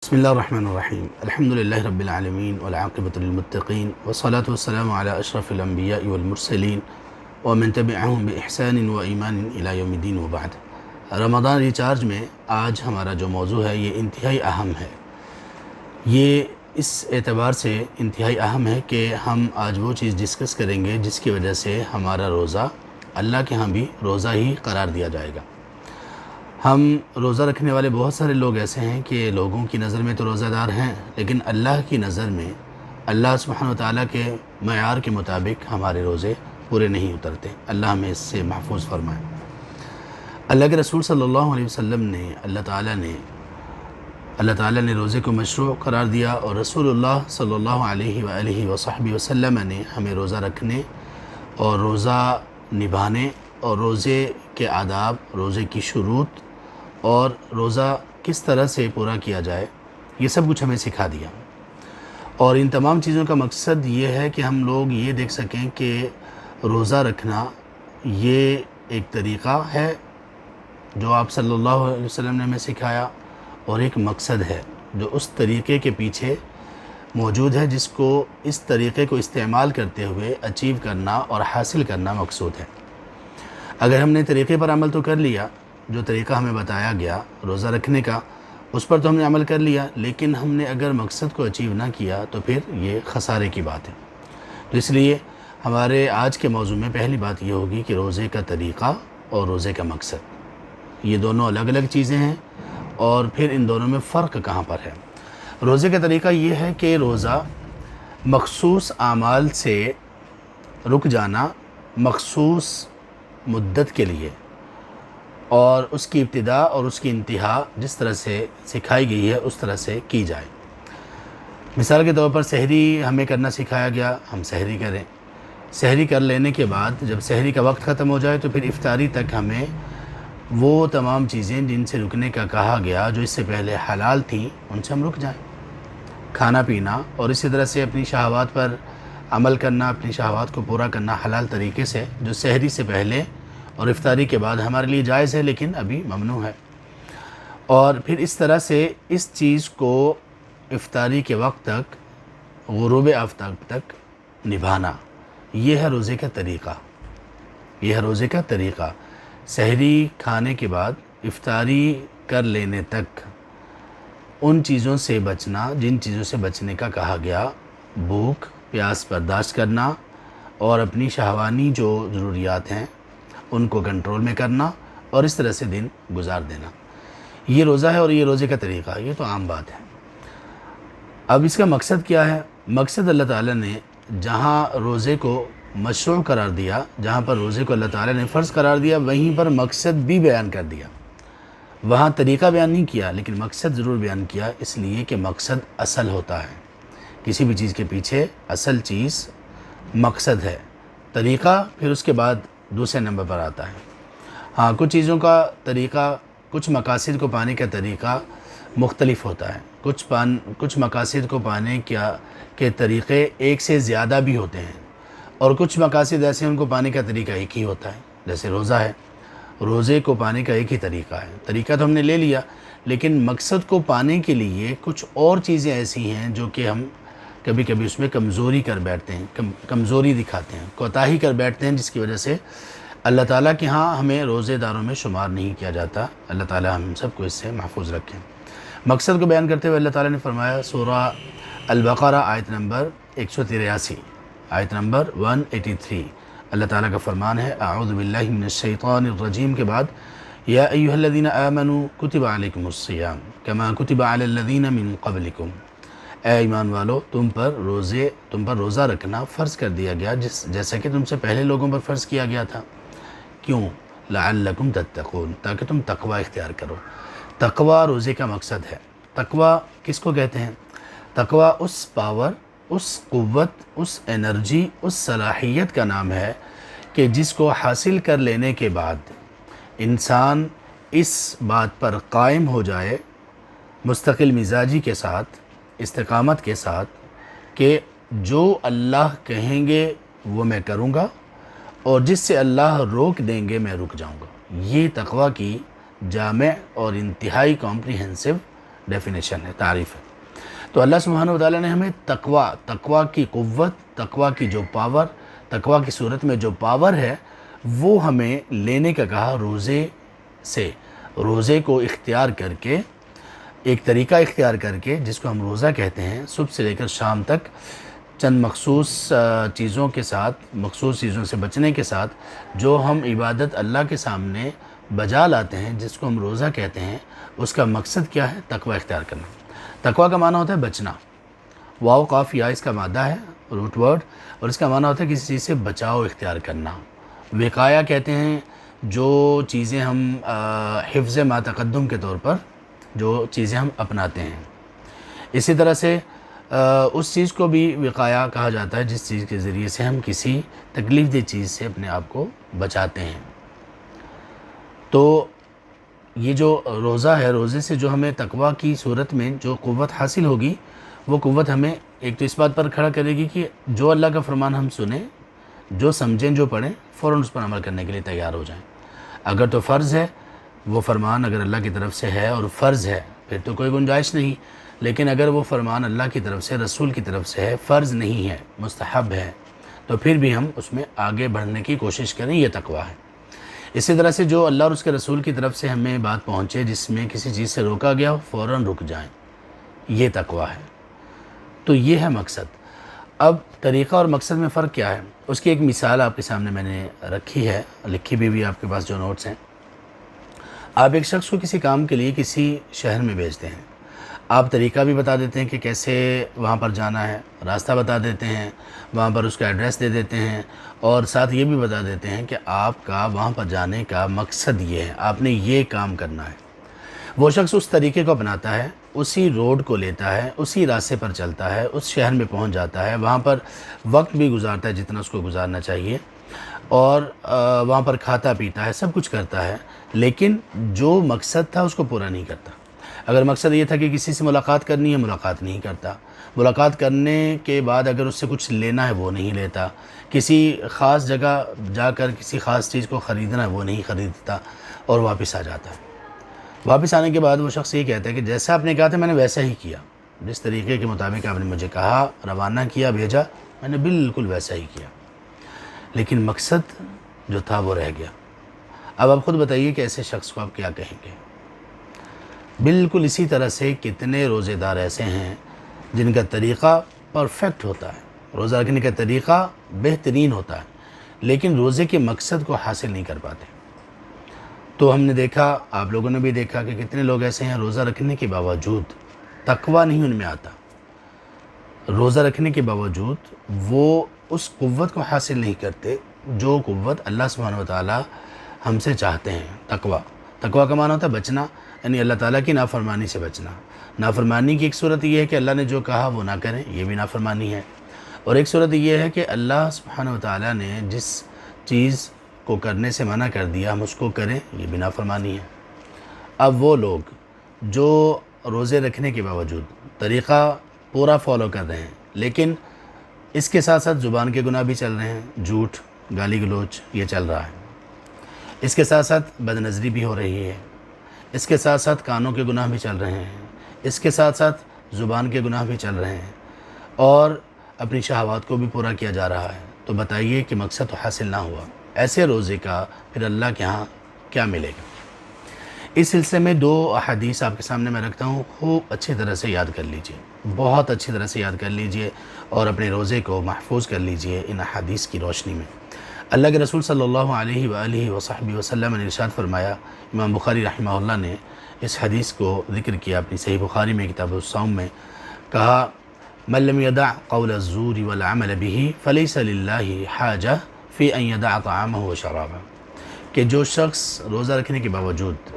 بسم اللہ الرحمن الرحیم الحمد للہ رب العالمین والعاقبۃ للمتقین والصلاة والسلام علی اشرف الانبیاء والمرسلین ومن تبعہم بإحسان وایمان الی یوم الدین وبعد۔ رمضان ریچارج میں آج ہمارا جو موضوع ہے یہ انتہائی اہم ہے۔ یہ اس اعتبار سے انتہائی اہم ہے کہ ہم آج وہ چیز ڈسکس کریں گے جس کی وجہ سے ہمارا روزہ اللہ کے ہاں بھی روزہ ہی قرار دیا جائے گا۔ ہم روزہ رکھنے والے بہت سارے لوگ ایسے ہیں کہ لوگوں کی نظر میں تو روزہ دار ہیں، لیکن اللہ کی نظر میں اللہ سبحانہ وتعالیٰ کے معیار کے مطابق ہمارے روزے پورے نہیں اترتے۔ اللہ ہمیں اس سے محفوظ فرمائے۔ اللہ کے رسول صلی اللہ علیہ وسلم نے اللہ تعالیٰ نے روزے کو مشروع قرار دیا، اور رسول اللہ صلی اللہ علیہ وآلہ وصحبہ وسلم نے ہمیں روزہ رکھنے اور روزہ نبھانے اور روزے کے آداب، روزے کی شروط اور روزہ کس طرح سے پورا کیا جائے، یہ سب کچھ ہمیں سکھا دیا۔ اور ان تمام چیزوں کا مقصد یہ ہے کہ ہم لوگ یہ دیکھ سکیں کہ روزہ رکھنا یہ ایک طریقہ ہے جو آپ صلی اللہ علیہ وسلم نے ہمیں سکھایا، اور ایک مقصد ہے جو اس طریقے کے پیچھے موجود ہے، جس کو اس طریقے کو استعمال کرتے ہوئے اچیو کرنا اور حاصل کرنا مقصود ہے۔ اگر ہم نے طریقے پر عمل تو کر لیا، جو طریقہ ہمیں بتایا گیا روزہ رکھنے کا، اس پر تو ہم نے عمل کر لیا، لیکن ہم نے اگر مقصد کو اچیو نہ کیا تو پھر یہ خسارے کی بات ہے۔ تو اس لیے ہمارے آج کے موضوع میں پہلی بات یہ ہوگی کہ روزے کا طریقہ اور روزے کا مقصد، یہ دونوں الگ الگ چیزیں ہیں، اور پھر ان دونوں میں فرق کہاں پر ہے۔ روزے کا طریقہ یہ ہے کہ روزہ مخصوص اعمال سے رک جانا مخصوص مدت کے لیے، اور اس کی ابتدا اور اس کی انتہا جس طرح سے سکھائی گئی ہے اس طرح سے کی جائے۔ مثال کے طور پر سحری ہمیں کرنا سکھایا گیا، ہم سحری کریں۔ سحری کر لینے کے بعد جب سحری کا وقت ختم ہو جائے تو پھر افطاری تک ہمیں وہ تمام چیزیں جن سے رکنے کا کہا گیا، جو اس سے پہلے حلال تھیں، ان سے ہم رک جائیں۔ کھانا پینا اور اسی طرح سے اپنی شہوات پر عمل کرنا، اپنی شہوات کو پورا کرنا حلال طریقے سے، جو سحری سے پہلے اور افطاری کے بعد ہمارے لیے جائز ہے لیکن ابھی ممنوع ہے۔ اور پھر اس طرح سے اس چیز کو افطاری کے وقت تک، غروب آفتاب تک نبھانا، یہ ہے روزے کا طریقہ۔ یہ ہے روزے کا طریقہ، سحری کھانے کے بعد افطاری کر لینے تک ان چیزوں سے بچنا جن چیزوں سے بچنے کا کہا گیا، بھوک پیاس برداشت کرنا، اور اپنی شہوانی جو ضروریات ہیں ان کو کنٹرول میں کرنا، اور اس طرح سے دن گزار دینا، یہ روزہ ہے اور یہ روزے کا طریقہ، یہ تو عام بات ہے۔ اب اس کا مقصد کیا ہے؟ مقصد اللہ تعالیٰ نے جہاں روزے کو مشروع قرار دیا، جہاں پر روزے کو اللہ تعالیٰ نے فرض قرار دیا، وہیں پر مقصد بھی بیان کر دیا۔ وہاں طریقہ بیان نہیں کیا لیکن مقصد ضرور بیان کیا، اس لیے کہ مقصد اصل ہوتا ہے۔ کسی بھی چیز کے پیچھے اصل چیز مقصد ہے، طریقہ پھر اس کے بعد دوسرے نمبر پر آتا ہے۔ ہاں، کچھ چیزوں کا طریقہ، کچھ مقاصد کو پانے کا طریقہ مختلف ہوتا ہے، کچھ مقاصد کو پانے کے طریقے ایک سے زیادہ بھی ہوتے ہیں، اور کچھ مقاصد ایسے ان کو پانے کا طریقہ ایک ہی ہوتا ہے۔ جیسے روزہ ہے، روزے کو پانے کا ایک ہی طریقہ ہے، طریقہ تو ہم نے لے لیا، لیکن مقصد کو پانے کے لیے کچھ اور چیزیں ایسی ہیں جو کہ ہم کبھی کبھی اس میں کمزوری کر بیٹھتے ہیں، کمزوری دکھاتے ہیں، کوتاہی کر بیٹھتے ہیں، جس کی وجہ سے اللہ تعالیٰ کے ہاں ہمیں روزے داروں میں شمار نہیں کیا جاتا۔ اللہ تعالیٰ ہم سب کو اس سے محفوظ رکھیں۔ مقصد کو بیان کرتے ہوئے اللہ تعالیٰ نے فرمایا، سورہ البقرہ آیت نمبر 183، آیت نمبر 183، اللہ تعالیٰ کا فرمان ہے، اعوذ باللہ من الشیطان الرجیم کے بعد، یا ایھا الذین آمنوا کتب علیکم الصیام کما کتب علی الذین من قبلکم، اے ایمان والو، تم پر روزہ رکھنا فرض کر دیا گیا جیسا کہ تم سے پہلے لوگوں پر فرض کیا گیا تھا۔ کیوں؟ لعلکم تتقون، تاکہ تم تقوی اختیار کرو۔ تقوی روزے کا مقصد ہے۔ تقوی کس کو کہتے ہیں؟ تقوی اس پاور، اس قوت، اس انرجی، اس صلاحیت کا نام ہے کہ جس کو حاصل کر لینے کے بعد انسان اس بات پر قائم ہو جائے، مستقل مزاجی کے ساتھ، استقامت کے ساتھ، کہ جو اللہ کہیں گے وہ میں کروں گا، اور جس سے اللہ روک دیں گے میں رک جاؤں گا۔ یہ تقوی کی جامع اور انتہائی کمپریہنسو ڈیفینیشن ہے، تعریف ہے۔ تو اللہ سبحانہ و تعالیٰ نے ہمیں تقوی کی قوت، تقوی کی جو پاور، تقوی کی صورت میں جو پاور ہے وہ ہمیں لینے کا کہا روزے سے۔ روزے کو اختیار کر کے، ایک طریقہ اختیار کر کے جس کو ہم روزہ کہتے ہیں، صبح سے لے کر شام تک چند مخصوص چیزوں کے ساتھ، مخصوص چیزوں سے بچنے کے ساتھ جو ہم عبادت اللہ کے سامنے بجا لاتے ہیں، جس کو ہم روزہ کہتے ہیں، اس کا مقصد کیا ہے؟ تقوی اختیار کرنا۔ تقوی کا معنی ہوتا ہے بچنا، واو قاف یا اس کا مادہ ہے، روٹ ورڈ، اور اس کا معنی ہوتا ہے کسی چیز سے بچاؤ اختیار کرنا۔ وقایا کہتے ہیں جو چیزیں ہم حفظ ما تقدم کے طور پر جو چیزیں ہم اپناتے ہیں۔ اسی طرح سے اس چیز کو بھی وقایا کہا جاتا ہے جس چیز کے ذریعے سے ہم کسی تکلیف دہ چیز سے اپنے آپ کو بچاتے ہیں۔ تو یہ جو روزہ ہے، روزے سے جو ہمیں تقوی کی صورت میں جو قوت حاصل ہوگی، وہ قوت ہمیں ایک تو اس بات پر کھڑا کرے گی کہ جو اللہ کا فرمان ہم سنیں، جو سمجھیں، جو پڑھیں، فوراً اس پر عمل کرنے کے لیے تیار ہو جائیں۔ اگر تو فرض ہے، وہ فرمان اگر اللہ کی طرف سے ہے اور فرض ہے پھر تو کوئی گنجائش نہیں، لیکن اگر وہ فرمان اللہ کی طرف سے، رسول کی طرف سے ہے، فرض نہیں ہے، مستحب ہے، تو پھر بھی ہم اس میں آگے بڑھنے کی کوشش کریں، یہ تقوی ہے۔ اسی طرح سے جو اللہ اور اس کے رسول کی طرف سے ہمیں بات پہنچے جس میں کسی چیز سے روکا گیا ہو، فوراً رک جائیں، یہ تقوی ہے۔ تو یہ ہے مقصد۔ اب طریقہ اور مقصد میں فرق کیا ہے؟ اس کی ایک مثال آپ کے سامنے میں نے رکھی ہے، لکھی بھی آپ کے پاس جو نوٹس ہیں۔ آپ ایک شخص کو کسی کام کے لیے کسی شہر میں بھیجتے ہیں، آپ طریقہ بھی بتا دیتے ہیں کہ کیسے وہاں پر جانا ہے، راستہ بتا دیتے ہیں، وہاں پر اس کا ایڈریس دے دیتے ہیں، اور ساتھ یہ بھی بتا دیتے ہیں کہ آپ کا وہاں پر جانے کا مقصد یہ ہے، آپ نے یہ کام کرنا ہے۔ وہ شخص اس طریقے کو اپناتا ہے، اسی روڈ کو لیتا ہے، اسی راستے پر چلتا ہے، اس شہر میں پہنچ جاتا ہے، وہاں پر وقت بھی گزارتا ہے جتنا اس کو گزارنا چاہیے، اور وہاں پر کھاتا پیتا ہے، سب کچھ کرتا ہے، لیکن جو مقصد تھا اس کو پورا نہیں کرتا۔ اگر مقصد یہ تھا کہ کسی سے ملاقات کرنی ہے، ملاقات نہیں کرتا، ملاقات کرنے کے بعد اگر اس سے کچھ لینا ہے وہ نہیں لیتا، کسی خاص جگہ جا کر کسی خاص چیز کو خریدنا ہے وہ نہیں خریدتا، اور واپس آ جاتا ہے۔ واپس آنے کے بعد وہ شخص یہ کہتا ہے کہ جیسا آپ نے کہا تھا میں نے ویسا ہی کیا، جس طریقے کے مطابق آپ نے مجھے کہا، روانہ کیا، بھیجا، میں نے بالکل ویسا ہی کیا، لیکن مقصد جو تھا وہ رہ گیا۔ اب آپ خود بتائیے کہ ایسے شخص کو آپ کیا کہیں گے؟ بالکل اسی طرح سے کتنے روزے دار ایسے ہیں جن کا طریقہ پرفیکٹ ہوتا ہے، روزہ رکھنے کا طریقہ بہترین ہوتا ہے، لیکن روزے کے مقصد کو حاصل نہیں کر پاتے۔ تو ہم نے دیکھا، آپ لوگوں نے بھی دیکھا کہ کتنے لوگ ایسے ہیں روزہ رکھنے کے باوجود تقوی نہیں ان میں آتا، روزہ رکھنے کے باوجود وہ اس قوت کو حاصل نہیں کرتے جو قوت اللہ سبحانہ و تعالی ہم سے چاہتے ہیں۔ تقوی کا معنی ہوتا ہے بچنا، یعنی اللہ تعالیٰ کی نافرمانی سے بچنا۔ نافرمانی کی ایک صورت یہ ہے کہ اللہ نے جو کہا وہ نہ کریں، یہ بھی نافرمانی ہے، اور ایک صورت یہ ہے کہ اللہ سبحانہ و تعالیٰ نے جس چیز کو کرنے سے منع کر دیا ہم اس کو کریں، یہ بھی نافرمانی ہے۔ اب وہ لوگ جو روزے رکھنے کے باوجود طریقہ پورا فالو کر رہے ہیں، لیکن اس کے ساتھ ساتھ زبان کے گناہ بھی چل رہے ہیں، جھوٹ، گالی گلوچ یہ چل رہا ہے، اس کے ساتھ ساتھ بد نظری بھی ہو رہی ہے، اس کے ساتھ ساتھ کانوں کے گناہ بھی چل رہے ہیں، اس کے ساتھ ساتھ زبان کے گناہ بھی چل رہے ہیں، اور اپنی شہوات کو بھی پورا کیا جا رہا ہے، تو بتائیے کہ مقصد تو حاصل نہ ہوا۔ ایسے روزے کا پھر اللہ کے ہاں کیا ملے گا؟ اس سلسلے میں 2 احادیث آپ کے سامنے میں رکھتا ہوں، خوب اچھی طرح سے یاد کر لیجئے، بہت اچھی طرح سے یاد کر لیجئے، اور اپنے روزے کو محفوظ کر لیجئے ان احادیث کی روشنی میں۔ اللہ کے رسول صلی اللہ علیہ وآلہ وصحبہ وسلم نے ارشاد فرمایا، امام بخاری رحمہ اللہ نے اس حدیث کو ذکر کیا اپنی صحیح بخاری میں کتاب الصوم میں، کہا من لم يدع قول الزور والعمل به فليس لله حاجة في ان يدع طعامه وشرابه، کہ جو شخص روزہ رکھنے کے باوجود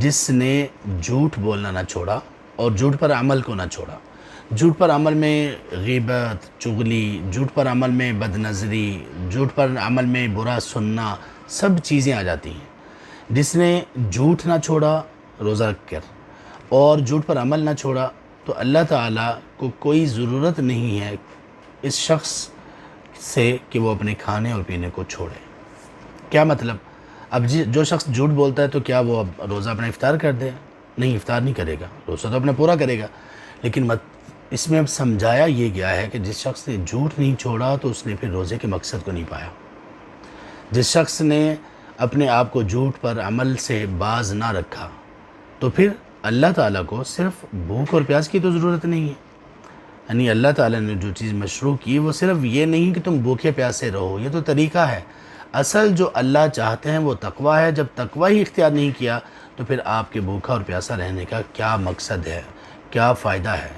جس نے جھوٹ بولنا نہ چھوڑا اور جھوٹ پر عمل کو نہ چھوڑا، جھوٹ پر عمل میں غیبت، چغلی، جھوٹ پر عمل میں بد نظری، جھوٹ پر عمل میں برا سننا، سب چیزیں آ جاتی ہیں۔ جس نے جھوٹ نہ چھوڑا روزہ رکھ کر اور جھوٹ پر عمل نہ چھوڑا، تو اللہ تعالیٰ کو کوئی ضرورت نہیں ہے اس شخص سے کہ وہ اپنے کھانے اور پینے کو چھوڑے۔ کیا مطلب؟ اب جو شخص جھوٹ بولتا ہے تو کیا وہ اب روزہ اپنا افطار کر دے؟ نہیں افطار نہیں کرے گا، روزہ تو اپنا پورا کرے گا، لیکن اس میں اب سمجھایا یہ گیا ہے کہ جس شخص نے جھوٹ نہیں چھوڑا تو اس نے پھر روزے کے مقصد کو نہیں پایا۔ جس شخص نے اپنے آپ کو جھوٹ پر عمل سے باز نہ رکھا تو پھر اللہ تعالیٰ کو صرف بھوک اور پیاس کی تو ضرورت نہیں ہے، یعنی اللہ تعالیٰ نے جو چیز مشروع کی وہ صرف یہ نہیں کہ تم بھوکے پیاسے رہو، یہ تو طریقہ ہے۔ اصل جو اللہ چاہتے ہیں وہ تقویٰ ہے۔ جب تقویٰ ہی اختیار نہیں کیا تو پھر آپ کے بھوکا اور پیاسا رہنے کا کیا مقصد ہے، کیا فائدہ ہے؟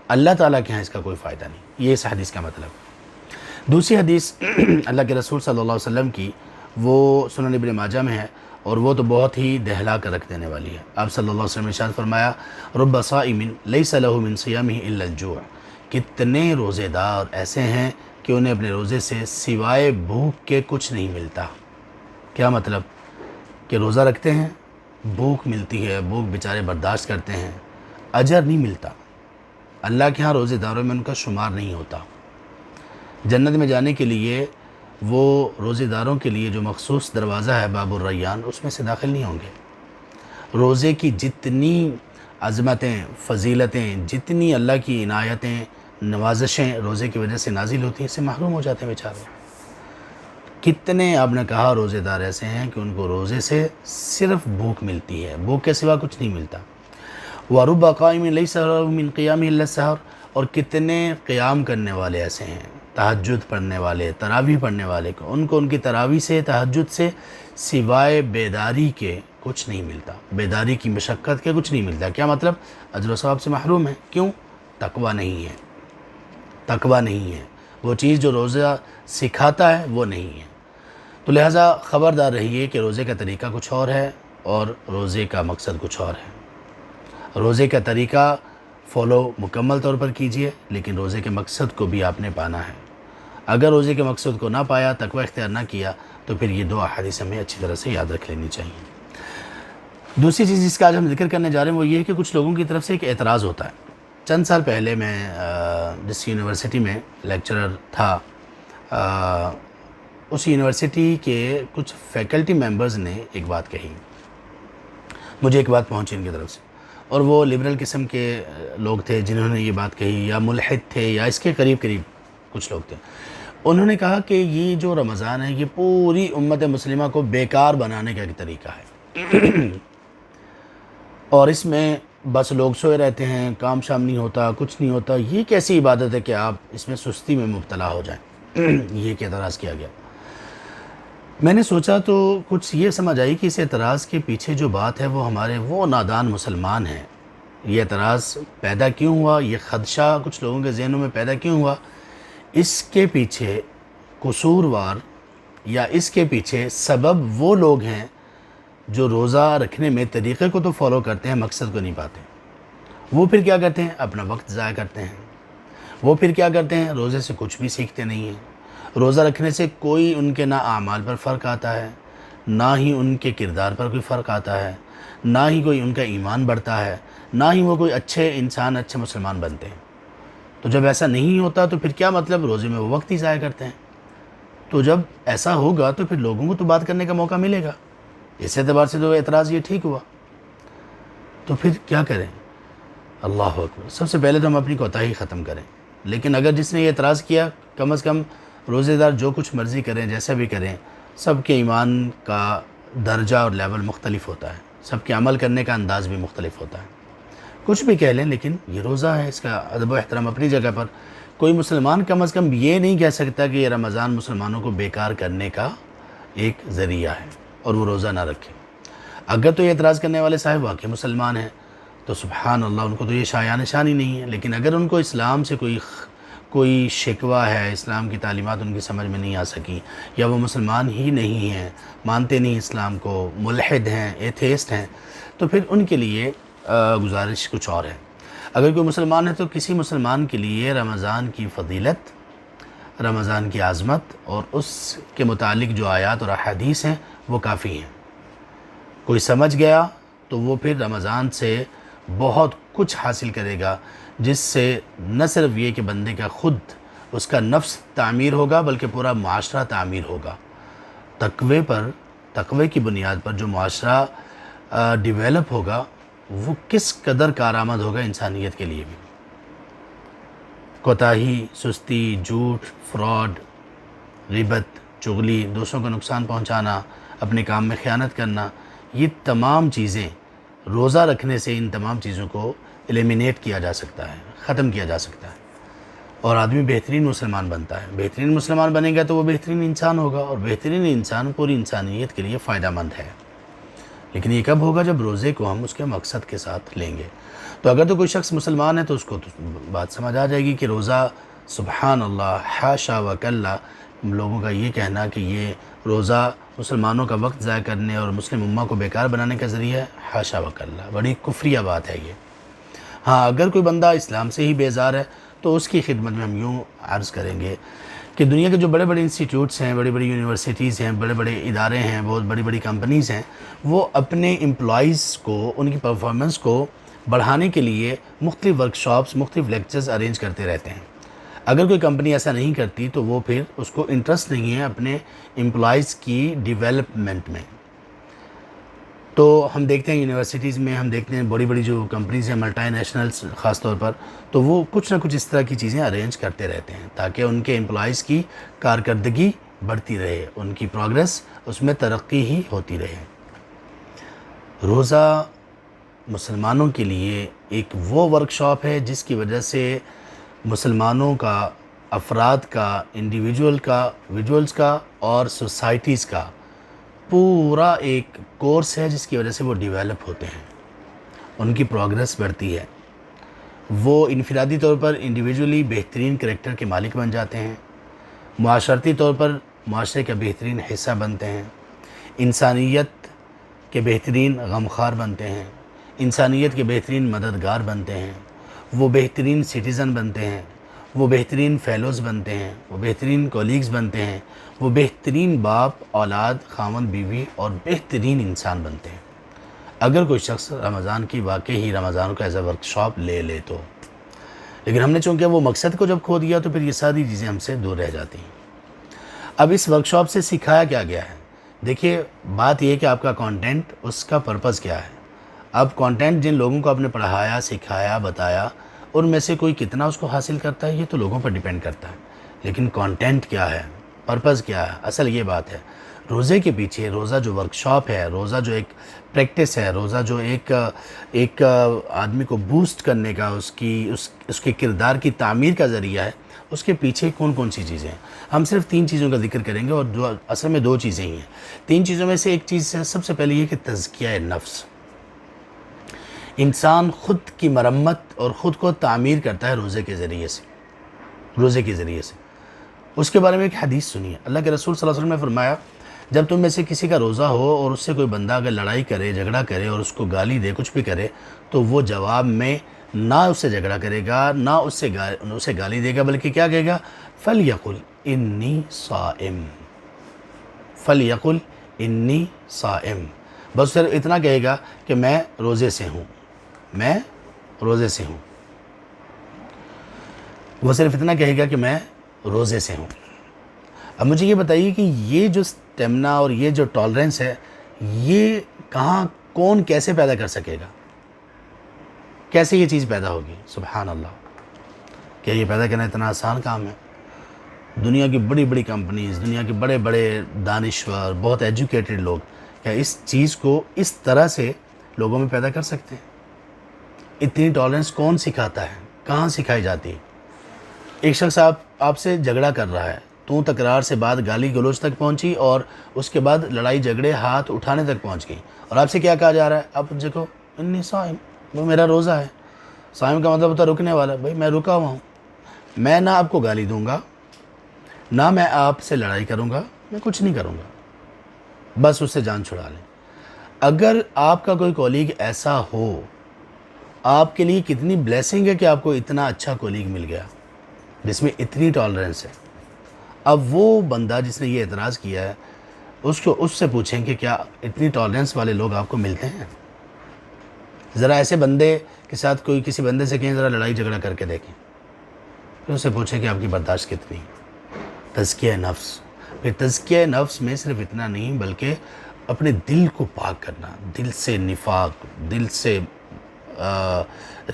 اللہ تعالیٰ کے ہاں اس کا کوئی فائدہ نہیں۔ یہ اس حدیث کا مطلب۔ دوسری حدیث اللہ کے رسول صلی اللہ علیہ وسلم کی، وہ سنن ابن ماجہ میں ہے، اور وہ تو بہت ہی دہلا کر رکھ دینے والی ہے۔ آپ صلی اللہ علیہ وسلم نے ارشاد فرمایا، رب صائم لیس له من صیامہ الا الجوع، کتنے روزے دار ایسے ہیں کہ انہیں اپنے روزے سے سوائے بھوک کے کچھ نہیں ملتا۔ کیا مطلب؟ کہ روزہ رکھتے ہیں، بھوک ملتی ہے، بھوک بیچارے برداشت کرتے ہیں، اجر نہیں ملتا، اللہ کے ہاں روزے داروں میں ان کا شمار نہیں ہوتا۔ جنت میں جانے کے لیے وہ روزے داروں کے لیے جو مخصوص دروازہ ہے باب الریان، اس میں سے داخل نہیں ہوں گے۔ روزے کی جتنی عظمتیں، فضیلتیں، جتنی اللہ کی عنایتیں، نوازشیں روزے کی وجہ سے نازل ہوتی ہیں، اس سے محروم ہو جاتے ہیں بیچارے۔ کتنے آپ نے کہا روزے دار ایسے ہیں کہ ان کو روزے سے صرف بھوک ملتی ہے، بھوک کے سوا کچھ نہیں ملتا۔ وَرُبَّ قَائِمٍ لَيْسَ لَهُ مِنْ قِيَامِهِ إِلَّا السَّحَرُ، اور کتنے قیام کرنے والے ایسے ہیں، تہجد پڑھنے والے، تراویح پڑھنے والے کو ان کی تراویح سے، تہجد سے سوائے بیداری کے کچھ نہیں ملتا، بیداری کی مشقت کے کچھ نہیں ملتا۔ کیا مطلب؟ اجر و ثواب سے محروم ہے۔ کیوں؟ تقویٰ نہیں ہے، تقویٰ نہیں ہے، وہ چیز جو روزہ سکھاتا ہے وہ نہیں ہے۔ تو لہٰذا خبردار رہیے کہ روزے کا طریقہ کچھ اور ہے اور روزے کا مقصد کچھ اور ہے۔ روزے کا طریقہ فالو مکمل طور پر کیجئے، لیکن روزے کے مقصد کو بھی آپ نے پانا ہے۔ اگر روزے کے مقصد کو نہ پایا، تقویٰ اختیار نہ کیا، تو پھر یہ دو احادیث ہمیں اچھی طرح سے یاد رکھ لینی چاہیے۔ دوسری چیز جس کا آج ہم ذکر کرنے جا رہے ہیں وہ یہ ہے کہ کچھ لوگوں کی طرف سے ایک اعتراض ہوتا ہے۔ چند سال پہلے میں جس یونیورسٹی میں لیکچرر تھا، اس یونیورسٹی کے کچھ فیکلٹی ممبرز نے ایک بات کہی، مجھے ایک بات پہنچی ان کی طرف سے، اور وہ لبرل قسم کے لوگ تھے جنہوں نے یہ بات کہی، یا ملحد تھے یا اس کے قریب کچھ لوگ تھے۔ انہوں نے کہا کہ یہ جو رمضان ہے یہ پوری امت مسلمہ کو بیکار بنانے کا ایک طریقہ ہے، اور اس میں بس لوگ سوئے رہتے ہیں، کام شام نہیں ہوتا، کچھ نہیں ہوتا، یہ کیسی عبادت ہے کہ آپ اس میں سستی میں مبتلا ہو جائیں۔ یہ ایک اعتراض کیا گیا۔ میں نے سوچا تو کچھ یہ سمجھ آئی کہ اس اعتراض کے پیچھے جو بات ہے وہ ہمارے وہ نادان مسلمان ہیں۔ یہ اعتراض پیدا کیوں ہوا، یہ خدشہ کچھ لوگوں کے ذہنوں میں پیدا کیوں ہوا، اس کے پیچھے قصوروار یا اس کے پیچھے سبب وہ لوگ ہیں جو روزہ رکھنے میں طریقے کو تو فالو کرتے ہیں، مقصد کو نہیں پاتے۔ وہ پھر کیا کرتے ہیں؟ اپنا وقت ضائع کرتے ہیں۔ وہ پھر کیا کرتے ہیں؟ روزے سے کچھ بھی سیکھتے نہیں ہیں۔ روزہ رکھنے سے کوئی ان کے نہ اعمال پر فرق آتا ہے، نہ ہی ان کے کردار پر کوئی فرق آتا ہے، نہ ہی کوئی ان کا ایمان بڑھتا ہے، نہ ہی وہ کوئی اچھے انسان، اچھے مسلمان بنتے ہیں۔ تو جب ایسا نہیں ہوتا تو پھر کیا مطلب؟ روزے میں وہ وقت ہی ضائع کرتے ہیں۔ تو جب ایسا ہوگا تو پھر لوگوں کو تو بات کرنے کا موقع ملے گا۔ اس اعتبار سے تو اعتراض یہ ٹھیک ہوا۔ تو پھر کیا کریں؟ اللہ اکبر، سب سے پہلے تو ہم اپنی کوتاہی ختم کریں۔ لیکن اگر جس نے یہ اعتراض کیا، کم از کم روزے دار جو کچھ مرضی کریں، جیسا بھی کریں، سب کے ایمان کا درجہ اور لیول مختلف ہوتا ہے، سب کے عمل کرنے کا انداز بھی مختلف ہوتا ہے۔ کچھ بھی کہہ لیں، لیکن یہ روزہ ہے، اس کا ادب و احترام اپنی جگہ پر۔ کوئی مسلمان کم از کم یہ نہیں کہہ سکتا کہ یہ رمضان مسلمانوں کو بیکار کرنے کا ایک ذریعہ ہے اور وہ روزہ نہ رکھے۔ اگر تو یہ اعتراض کرنے والے صاحب واقعی مسلمان ہیں تو سبحان اللہ، ان کو تو یہ شایان شان ہی نہیں ہے۔ لیکن اگر ان کو اسلام سے کوئی شکوہ ہے، اسلام کی تعلیمات ان کی سمجھ میں نہیں آ سکی، یا وہ مسلمان ہی نہیں ہیں، مانتے نہیں اسلام کو، ملحد ہیں، ایتھیسٹ ہیں، تو پھر ان کے لیے گزارش کچھ اور ہے۔ اگر کوئی مسلمان ہے تو کسی مسلمان کے لیے رمضان کی فضیلت، رمضان کی عظمت اور اس کے متعلق جو آیات اور احادیث ہیں وہ کافی ہیں۔ کوئی سمجھ گیا تو وہ پھر رمضان سے بہت کچھ حاصل کرے گا، جس سے نہ صرف یہ کہ بندے کا خود اس کا نفس تعمیر ہوگا بلکہ پورا معاشرہ تعمیر ہوگا۔ تقوی کی بنیاد پر جو معاشرہ ڈیولپ ہوگا وہ کس قدر کارآمد ہوگا انسانیت کے لیے بھی۔ کوتاہی، سستی، جھوٹ، فراڈ، غیبت، چغلی، دوسروں کو نقصان پہنچانا، اپنے کام میں خیانت کرنا، یہ تمام چیزیں روزہ رکھنے سے ان تمام چیزوں کو ایلیمینیٹ کیا جا سکتا ہے، ختم کیا جا سکتا ہے، اور آدمی بہترین مسلمان بنتا ہے۔ بہترین مسلمان بنے گا تو وہ بہترین انسان ہوگا، اور بہترین انسان پوری انسانیت کے لیے فائدہ مند ہے۔ لیکن یہ کب ہوگا؟ جب روزے کو ہم اس کے مقصد کے ساتھ لیں گے۔ تو اگر تو کوئی شخص مسلمان ہے تو اس کو تو بات سمجھ آ جائے گی کہ روزہ، سبحان اللہ، حاشا وکلا، لوگوں کا یہ کہنا کہ یہ روزہ مسلمانوں کا وقت ضائع کرنے اور مسلم امہ کو بیکار بنانے کا ذریعہ ہے، حاشا وکلا، بڑی کفریہ بات ہے یہ۔ ہاں، اگر کوئی بندہ اسلام سے ہی بیزار ہے تو اس کی خدمت میں ہم یوں عرض کریں گے کہ دنیا کے جو بڑے بڑے انسٹیٹیوٹس ہیں، بڑی بڑی یونیورسٹیز ہیں، بڑے بڑے ادارے ہیں، بہت بڑی بڑی کمپنیز ہیں، وہ اپنے امپلائیز کو، ان کی پرفارمنس کو بڑھانے کے لیے مختلف ورکشاپس، مختلف لیکچرز ارینج کرتے رہتے ہیں۔ اگر کوئی کمپنی ایسا نہیں کرتی تو وہ پھر اس کو انٹرسٹ نہیں ہے اپنے امپلائیز کی ڈیولپمنٹ میں۔ تو ہم دیکھتے ہیں یونیورسٹیز میں، ہم دیکھتے ہیں بڑی بڑی جو کمپنیز ہیں، ملٹی نیشنلز خاص طور پر، تو وہ کچھ نہ کچھ اس طرح کی چیزیں ارینج کرتے رہتے ہیں تاکہ ان کے امپلائیز کی کارکردگی بڑھتی رہے، ان کی پروگریس، اس میں ترقی ہی ہوتی رہے۔ روزہ مسلمانوں کے لیے ایک وہ ورکشاپ ہے جس کی وجہ سے مسلمانوں کا، افراد کا، انڈیویجولز کا اور سوسائٹیز کا پورا ایک کورس ہے جس کی وجہ سے وہ ڈیولپ ہوتے ہیں، ان کی پروگریس بڑھتی ہے، وہ انفرادی طور پر انڈیویجولی بہترین کریکٹر کے مالک بن جاتے ہیں، معاشرتی طور پر معاشرے کا بہترین حصہ بنتے ہیں، انسانیت کے بہترین غمخوار بنتے ہیں، انسانیت کے بہترین مددگار بنتے ہیں، وہ بہترین سٹیزن بنتے ہیں، وہ بہترین فیلوز بنتے ہیں، وہ بہترین کولیگز بنتے ہیں، وہ بہترین باپ، اولاد، خاوند، بیوی اور بہترین انسان بنتے ہیں اگر کوئی شخص رمضان کی واقعی رمضان کو ایز اے ورکشاپ لے لے تو۔ لیکن ہم نے چونکہ وہ مقصد کو جب کھو دیا تو پھر یہ ساری چیزیں ہم سے دور رہ جاتی ہیں۔ اب اس ورکشاپ سے سکھایا کیا گیا ہے؟ دیکھیے، بات یہ ہے کہ آپ کا کانٹینٹ، اس کا پرپز کیا ہے۔ اب کانٹینٹ جن لوگوں کو آپ نے پڑھایا، سکھایا، بتایا، ان میں سے کوئی کتنا اس کو حاصل کرتا ہے یہ تو لوگوں پر ڈیپینڈ کرتا ہے، لیکن کانٹینٹ کیا ہے، پرپز کیا ہے، اصل یہ بات ہے۔ روزے کے پیچھے، روزہ جو ورکشاپ ہے، روزہ جو ایک پریکٹس ہے، روزہ جو ایک آدمی کو بوسٹ کرنے کا، اس کے کردار کی تعمیر کا ذریعہ ہے، اس کے پیچھے کون کون سی چیزیں ہیں۔ ہم صرف 3 چیزوں کا ذکر کریں گے، اور جو اصل میں 2 چیزیں ہی ہیں۔ 3 چیزوں میں سے ایک چیز ہے، سب سے پہلے یہ کہ تزکیہ نفس۔ انسان خود کی مرمت اور خود کو تعمیر کرتا ہے روزے کے ذریعے سے۔ اس کے بارے میں ایک حدیث سنیے، اللہ کے رسول صلی اللہ علیہ وسلم نے فرمایا، جب تم میں سے کسی کا روزہ ہو اور اس سے کوئی بندہ اگر لڑائی کرے، جھگڑا کرے اور اس کو گالی دے، کچھ بھی کرے، تو وہ جواب میں نہ اس سے جھگڑا کرے گا، نہ اسے گالی دے گا، بلکہ کیا کہے گا؟ فَلْيَقُلْ إِنِّي صَائِمٌ، فَلْيَقُلْ إِنِّي صَائِمٌ، بس صرف اتنا کہے گا کہ میں روزے سے ہوں، میں روزے سے ہوں، وہ صرف اتنا کہے گا کہ میں روزے سے ہوں۔ اب مجھے یہ بتائیے کہ یہ جو سٹیمنا اور یہ جو ٹالرنس ہے، یہ کہاں، کون، کیسے پیدا کر سکے گا؟ کیسے یہ چیز پیدا ہوگی؟ سبحان اللہ، کیا یہ پیدا کرنا اتنا آسان کام ہے؟ دنیا کی بڑی بڑی کمپنیز، دنیا کے بڑے بڑے دانشور، بہت ایجوکیٹڈ لوگ کیا اس چیز کو اس طرح سے لوگوں میں پیدا کر سکتے ہیں؟ اتنی ٹالرنس کون سکھاتا ہے؟ کہاں سکھائی جاتی ہے؟ ایک شخص آپ سے جھگڑا کر رہا ہے، تو تکرار سے بات گالی گلوچ تک پہنچی، اور اس کے بعد لڑائی جھگڑے، ہاتھ اٹھانے تک پہنچ گئی، اور آپ سے کیا کہا جا رہا ہے؟ آپ دیکھو، انی صائم، وہ میرا روزہ ہے۔ صائم کا مطلب ہوتا ہے رکنے والا۔ بھائی میں رکا ہوا ہوں، میں نہ آپ کو گالی دوں گا، نہ میں آپ سے لڑائی کروں گا، میں کچھ نہیں کروں گا، بس اس سے جان چھڑا لیں۔ اگر آپ کا کوئی کولیگ ایسا ہو، آپ کے لیے کتنی بلیسنگ ہے کہ آپ کو اتنا اچھا کولیگ مل گیا جس میں اتنی ٹالرنس ہے۔ اب وہ بندہ جس نے یہ اعتراض کیا ہے، اس سے پوچھیں کہ کیا اتنی ٹالرنس والے لوگ آپ کو ملتے ہیں؟ ذرا ایسے بندے کے ساتھ کسی بندے سے کہیں ذرا لڑائی جھگڑا کر کے دیکھیں، پھر اس سے پوچھیں کہ آپ کی برداشت کتنی۔ تزکیہ نفس۔ پھر تزکیہ نفس میں صرف اتنا نہیں، بلکہ اپنے دل کو پاک کرنا، دل سے نفاق، دل سے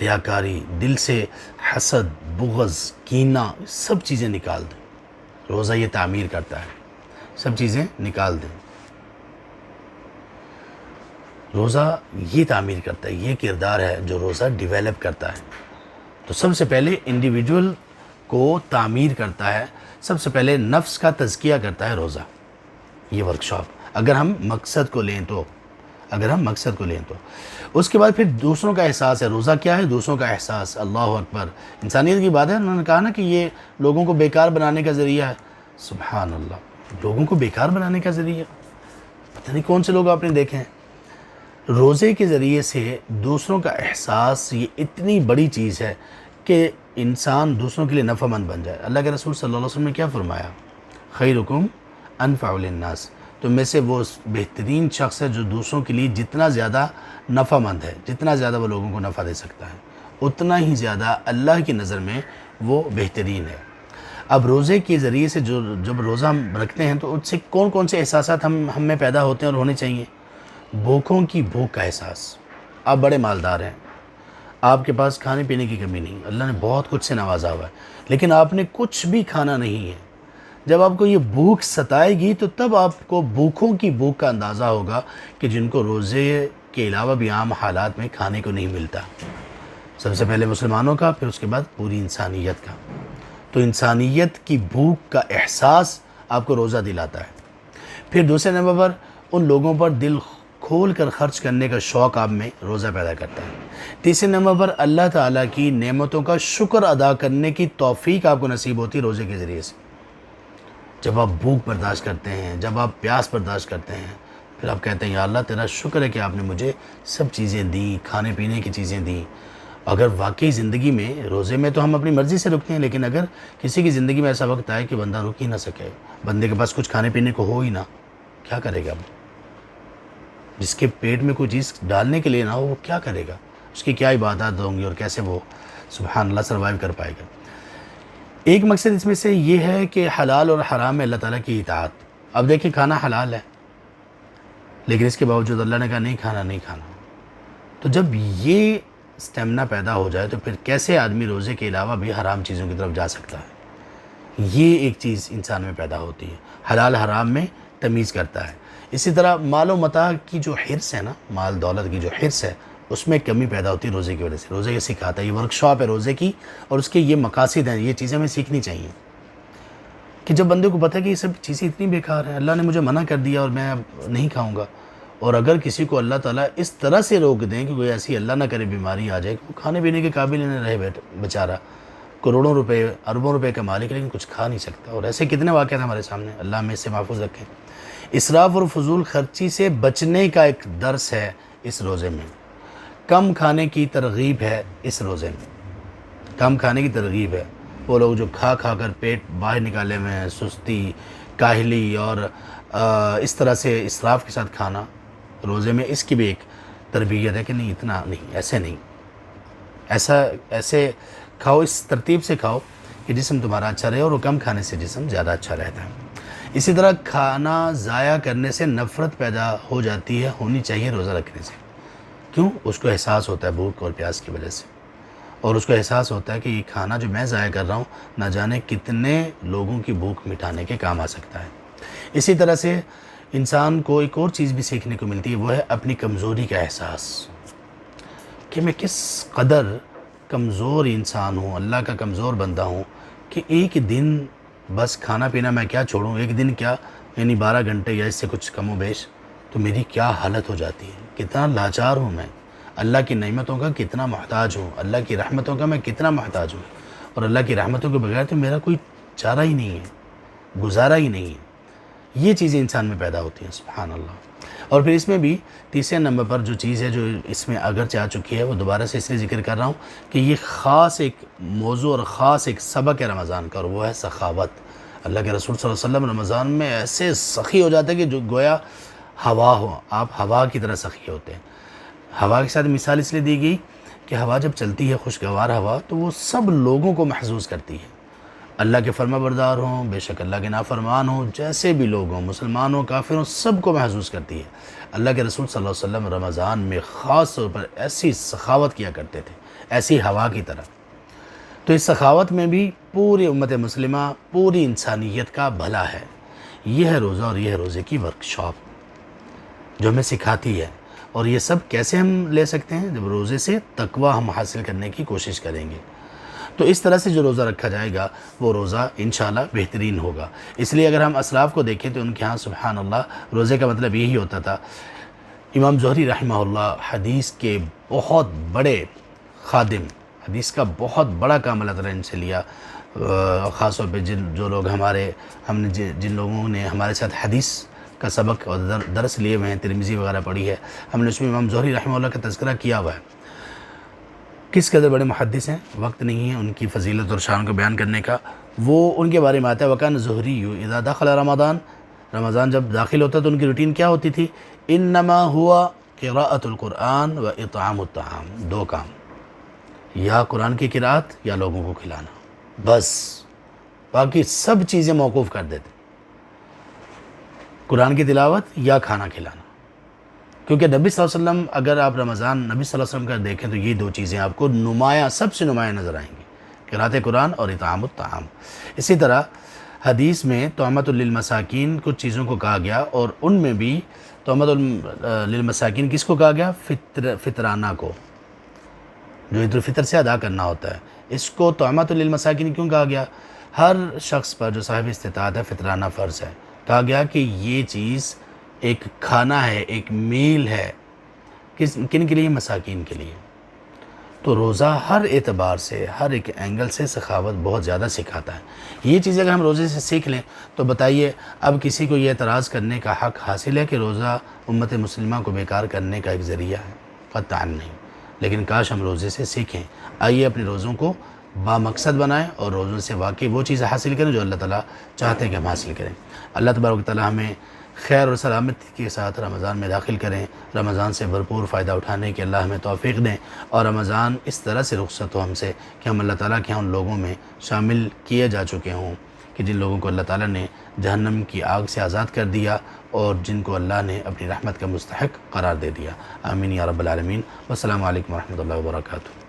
ریاکاری، دل سے حسد، بغض، کینہ، سب چیزیں نکال دیں۔ روزہ یہ تعمیر کرتا ہے، سب چیزیں نکال دیں۔ روزہ یہ تعمیر کرتا ہے، یہ کردار ہے جو روزہ ڈیولپ کرتا ہے۔ تو سب سے پہلے انڈیویجول کو تعمیر کرتا ہے، سب سے پہلے نفس کا تزکیہ کرتا ہے روزہ، یہ ورکشاپ، اگر ہم مقصد کو لیں تو اس کے بعد پھر دوسروں کا احساس ہے۔ روزہ کیا ہے؟ دوسروں کا احساس۔ اللہ اکبر، انسانیت کی بات ہے۔ انہوں نے کہا نا کہ یہ لوگوں کو بیکار بنانے کا ذریعہ ہے۔ سبحان اللہ، لوگوں کو بیکار بنانے کا ذریعہ، پتہ نہیں کون سے لوگ آپ نے دیکھے ہیں۔ روزے کے ذریعے سے دوسروں کا احساس یہ اتنی بڑی چیز ہے کہ انسان دوسروں کے لیے نفع مند بن جائے۔ اللہ کے رسول صلی اللہ علیہ وسلم نے کیا فرمایا؟ خیرکم انفع للناس، تم میں سے وہ بہترین شخص ہے جو دوسروں کے لیے جتنا زیادہ نفع مند ہے، جتنا زیادہ وہ لوگوں کو نفع دے سکتا ہے، اتنا ہی زیادہ اللہ کی نظر میں وہ بہترین ہے۔ اب روزے کے ذریعے سے جب روزہ ہم رکھتے ہیں تو اس سے کون کون سے احساسات ہم میں پیدا ہوتے ہیں اور ہونے چاہیے؟ بھوکوں کی بھوک کا احساس۔ آپ بڑے مالدار ہیں، آپ کے پاس کھانے پینے کی کمی نہیں، اللہ نے بہت کچھ سے نوازا ہوا ہے، لیکن آپ نے کچھ بھی کھانا نہیں ہے۔ جب آپ کو یہ بھوک ستائے گی تو تب آپ کو بھوکوں کی بھوک کا اندازہ ہوگا کہ جن کو روزے کے علاوہ بھی عام حالات میں کھانے کو نہیں ملتا۔ سب سے پہلے مسلمانوں کا، پھر اس کے بعد پوری انسانیت کا۔ تو انسانیت کی بھوک کا احساس آپ کو روزہ دلاتا ہے۔ پھر دوسرے نمبر پر ان لوگوں پر دل کھول کر خرچ کرنے کا شوق آپ میں روزہ پیدا کرتا ہے۔ تیسرے نمبر پر اللہ تعالیٰ کی نعمتوں کا شکر ادا کرنے کی توفیق آپ کو نصیب ہوتی ہے روزے کے ذریعے سے۔ جب آپ بھوک برداشت کرتے ہیں، جب آپ پیاس برداشت کرتے ہیں، پھر آپ کہتے ہیں یا اللہ تیرا شکر ہے کہ آپ نے مجھے سب چیزیں دیں، کھانے پینے کی چیزیں دیں۔ اگر واقعی زندگی میں، روزے میں تو ہم اپنی مرضی سے رکتے ہیں، لیکن اگر کسی کی زندگی میں ایسا وقت آئے کہ بندہ رک ہی نہ سکے، بندے کے پاس کچھ کھانے پینے کو ہو ہی نہ، کیا کرے گا؟ جس کے پیٹ میں کوئی چیز ڈالنے کے لیے نہ ہو وہ کیا کرے گا؟ اس کی کیا عبادات ہوں گی اور کیسے وہ سبحان اللہ سروائیو کر پائے گا؟ ایک مقصد اس میں سے یہ ہے کہ حلال اور حرام میں اللہ تعالیٰ کی اطاعت۔ اب دیکھیں کھانا حلال ہے، لیکن اس کے باوجود اللہ نے کہا نہیں کھانا۔ تو جب یہ سٹیمنا پیدا ہو جائے تو پھر کیسے آدمی روزے کے علاوہ بھی حرام چیزوں کی طرف جا سکتا ہے؟ یہ ایک چیز انسان میں پیدا ہوتی ہے، حلال حرام میں تمیز کرتا ہے۔ اسی طرح مال و متاع کی جو حرص ہے نا، مال دولت کی جو حرص ہے، اس میں کمی پیدا ہوتی ہے روزے کی وجہ سے۔ روزے یہ سکھاتا ہے، یہ ورکشاپ ہے روزے کی، اور اس کے یہ مقاصد ہیں، یہ چیزیں ہمیں سیکھنی چاہیے کہ جب بندے کو پتہ ہے کہ یہ سب چیزیں اتنی بیکار ہیں، اللہ نے مجھے منع کر دیا اور میں اب نہیں کھاؤں گا، اور اگر کسی کو اللہ تعالیٰ اس طرح سے روک دیں کہ کوئی ایسی اللہ نہ کرے بیماری آ جائے کہ وہ کھانے پینے کے قابل نہ رہے بیچارہ، کروڑوں روپے اربوں روپے کا مالک لیکن کچھ کھا نہیں سکتا، اور ایسے کتنے واقعات ہمارے سامنے، اللہ ہمیں اس سے محفوظ رکھیں۔ اسراف اور فضول خرچی سے بچنے کا ایک درس ہے اس روزے میں، کم کھانے کی ترغیب ہے اس روزے میں، کم کھانے کی ترغیب ہے۔ وہ لوگ جو کھا کر پیٹ باہر نکالے ہوئے ہیں، سستی، کاہلی اور اس طرح سے اسراف کے ساتھ کھانا، روزے میں اس کی بھی ایک تربیت ہے کہ نہیں اتنا نہیں، ایسے نہیں، ایسے کھاؤ، اس ترتیب سے کھاؤ کہ جسم تمہارا اچھا رہے، اور وہ کم کھانے سے جسم زیادہ اچھا رہتا ہے۔ اسی طرح کھانا ضائع کرنے سے نفرت پیدا ہو جاتی ہے، ہونی چاہیے روزہ رکھنے سے۔ کیوں؟ اس کو احساس ہوتا ہے بھوک اور پیاس کی وجہ سے، اور اس کو احساس ہوتا ہے کہ یہ کھانا جو میں ضائع کر رہا ہوں نہ جانے کتنے لوگوں کی بھوک مٹانے کے کام آ سکتا ہے۔ اسی طرح سے انسان کو ایک اور چیز بھی سیکھنے کو ملتی ہے، وہ ہے اپنی کمزوری کا احساس، کہ میں کس قدر کمزور انسان ہوں، اللہ کا کمزور بندہ ہوں، کہ ایک دن بس کھانا پینا میں کیا چھوڑوں، ایک دن کیا یعنی 12 گھنٹے یا اس سے کچھ کم و بیش، تو میری کیا حالت ہو جاتی ہے، کتنا لاچار ہوں میں، اللہ کی نعمتوں کا کتنا محتاج ہوں، اللہ کی رحمتوں کا میں کتنا محتاج ہوں، اور اللہ کی رحمتوں کے بغیر تو میرا کوئی چارہ ہی نہیں ہے، گزارا ہی نہیں ہے۔ یہ چیزیں انسان میں پیدا ہوتی ہیں، سبحان اللہ۔ اور پھر اس میں بھی تیسرے نمبر پر جو چیز ہے جو اس میں اگرچہ آ چکی ہے، وہ دوبارہ سے اس لیے ذکر کر رہا ہوں کہ یہ خاص ایک موضوع اور خاص ایک سبق ہے رمضان کا، اور وہ ہے سخاوت۔ اللہ کے رسول صلی اللہ علیہ وسلم رمضان میں ایسے سخی ہو جاتے ہیں کہ جو گویا ہوا ہو، آپ ہوا کی طرح سخی ہوتے ہیں۔ ہوا کے ساتھ مثال اس لیے دی گئی کہ ہوا جب چلتی ہے، خوشگوار ہوا، تو وہ سب لوگوں کو محظوظ کرتی ہے۔ اللہ کے فرما بردار ہوں، بے شک اللہ کے نافرمان ہوں، جیسے بھی لوگ ہوں، مسلمان ہوں، کافر ہوں، سب کو محسوس کرتی ہے۔ اللہ کے رسول صلی اللہ علیہ وسلم رمضان میں خاص طور پر ایسی سخاوت کیا کرتے تھے، ایسی ہوا کی طرح۔ تو اس سخاوت میں بھی پوری امت مسلمہ، پوری انسانیت کا بھلا ہے۔ یہ ہے روزہ اور یہ ہے روزے کی ورکشاپ جو ہمیں سکھاتی ہے۔ اور یہ سب کیسے ہم لے سکتے ہیں؟ جب روزے سے تقوی ہم حاصل کرنے کی کوشش کریں گے، تو اس طرح سے جو روزہ رکھا جائے گا وہ روزہ انشاءاللہ بہترین ہوگا۔ اس لیے اگر ہم اسلاف کو دیکھیں تو ان کے ہاں سبحان اللہ روزے کا مطلب یہی ہوتا تھا۔ امام زہری رحمہ اللہ حدیث کے بہت بڑے خادم، حدیث کا بہت بڑا کام اللہ تعالیٰ ان سے لیا، خاص طور پہ جو لوگ ہم نے جن لوگوں نے ہمارے ساتھ حدیث کا سبق اور درس لیے ہوئے ہیں، ترمذی وغیرہ پڑھی ہے، ہم نے اس میں امام زہری رحمہ اللہ کا تذکرہ کیا ہوا ہے۔ کس قدر بڑے محدث ہیں، وقت نہیں ہے ان کی فضیلت اور شان کو بیان کرنے کا۔ وہ ان کے بارے میں آتا ہے وَكَانَ الزُّهْرِيُّ اِذَا دَخَلَ رمضان جب داخل ہوتا تو ان کی روٹین کیا ہوتی تھی؟ انما ہوا قراءۃ القرآن و اطعام الطعام، دو کام، یا قرآن کی قراءت یا لوگوں کو کھلانا، بس باقی سب چیزیں موقوف کر دیتے، قرآن کی تلاوت یا کھانا کھلانا۔ کیونکہ نبی صلی اللہ علیہ وسلم، اگر آپ رمضان نبی صلی اللہ علیہ وسلم کا دیکھیں تو یہ دو چیزیں آپ کو نمایاں، سب سے نمایاں نظر آئیں گی، قراءت قرآن اور اطعام الطعام۔ اسی طرح حدیث میں طعمۃ للمساکین کچھ چیزوں کو کہا گیا، اور ان میں بھی طعمۃ للمساکین کس کو کہا گیا؟ فطرانہ کو، جو عید الفطر سے ادا کرنا ہوتا ہے، اس کو طعمۃ للمساکین کیوں کہا گیا؟ ہر شخص پر جو صاحب استطاعت ہے فطرانہ فرض ہے۔ کہا گیا کہ یہ چیز ایک کھانا ہے، ایک میل ہے، کن کے لیے؟ مساکین کے لیے۔ تو روزہ ہر اعتبار سے، ہر ایک اینگل سے سخاوت بہت زیادہ سکھاتا ہے۔ یہ چیزیں اگر ہم روزے سے سیکھ لیں تو بتائیے اب کسی کو یہ اعتراض کرنے کا حق حاصل ہے کہ روزہ امت مسلمہ کو بیکار کرنے کا ایک ذریعہ ہے؟ قطعاً نہیں۔ لیکن کاش ہم روزے سے سیکھیں۔ آئیے اپنے روزوں کو بامقصد بنائیں اور روزوں سے واقعی وہ چیزیں حاصل کریں جو اللہ تعالیٰ چاہتے ہیں کہ ہم حاصل کریں۔ اللہ تبارک و تعالیٰ ہمیں خیر اور سلامتی کے ساتھ رمضان میں داخل کریں، رمضان سے بھرپور فائدہ اٹھانے کے اللہ ہمیں توفیق دیں، اور رمضان اس طرح سے رخصت ہو ہم سے کہ ہم اللہ تعالیٰ کے ان لوگوں میں شامل کیے جا چکے ہوں کہ جن لوگوں کو اللہ تعالیٰ نے جہنم کی آگ سے آزاد کر دیا اور جن کو اللہ نے اپنی رحمت کا مستحق قرار دے دیا۔ آمین یا رب العالمین۔ والسلام علیکم ورحمۃ اللہ وبرکاتہ۔